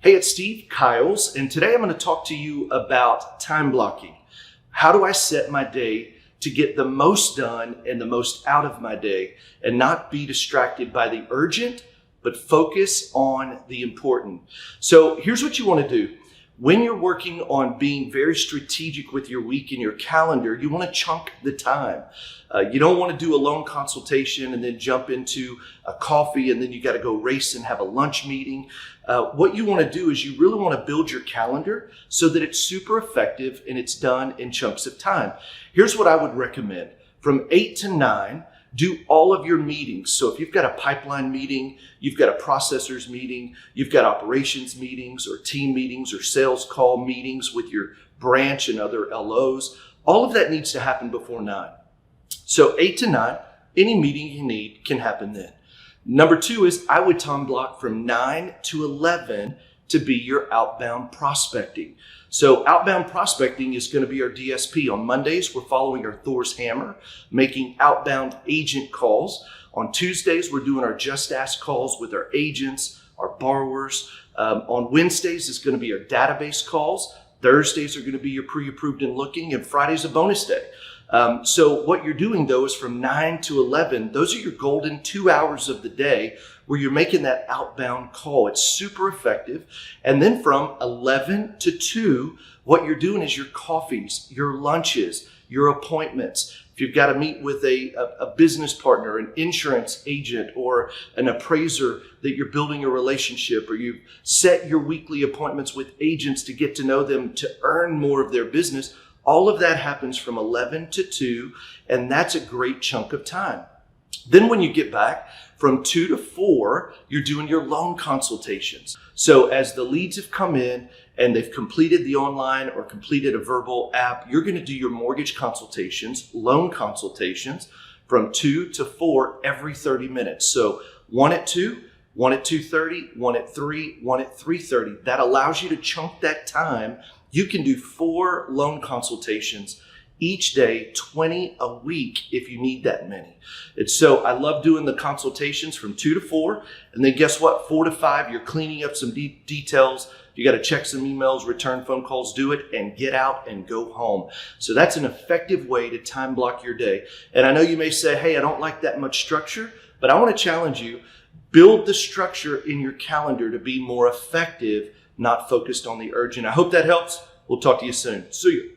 Hey, it's Steve Kiles, and today I'm going to talk to you about time blocking. How do I set my day to get the most done and the most out of my day and not be distracted by the urgent, but focus on the important? So here's what you want to do. When you're working on being very strategic with your week and your calendar, you want to chunk the time. You don't want to do a long consultation and then jump into a coffee and then you got to go race and have a lunch meeting. What you want to do is you really want to build your calendar so that it's super effective and it's done in chunks of time. Here's what I would recommend. From 8 to 9, do all of your meetings. So if you've got a pipeline meeting, you've got a processors meeting, you've got operations meetings or team meetings or sales call meetings with your branch and other LOs, all of that needs to happen before 9. So 8 to 9, any meeting you need can happen then. Number 2 is I would time block from 9 to 11 to be your outbound prospecting. So outbound prospecting is going to be our DSP. On Mondays, we're following our Thor's hammer, making outbound agent calls. On Tuesdays, we're doing our Just Ask calls with our agents, our borrowers. On Wednesdays, it's going to be our database calls. Thursdays are going to be your pre-approved and looking, and Friday's a bonus day. So what you're doing though is from 9 to 11, those are your golden 2 hours of the day where you're making that outbound call. It's super effective. And then from 11 to 2, what you're doing is your coffees, your lunches, your appointments. If you've got to meet with a business partner, an insurance agent, or an appraiser that you're building a relationship, or you've set your weekly appointments with agents to get to know them to earn more of their business, all of that happens from 11 to 2, and that's a great chunk of time. Then when you get back from 2 to 4, you're doing your loan consultations. So as the leads have come in and they've completed the online or completed a verbal app, you're going to do your mortgage consultations, loan consultations from 2 to 4 every 30 minutes. So one at 2, one at 2:30, one at 3, one at 3:30. That allows you to chunk that time. You can do 4 loan consultations each day, 20 a week if you need that many. And so I love doing the consultations from 2 to 4. And then guess what? 4 to 5, you're cleaning up some details. You got to check some emails, return phone calls, do it, and get out and go home. So that's an effective way to time block your day. And I know you may say, hey, I don't like that much structure, but I want to challenge you. Build the structure in your calendar to be more effective, not focused on the urgent. I hope that helps. We'll talk to you soon. See you.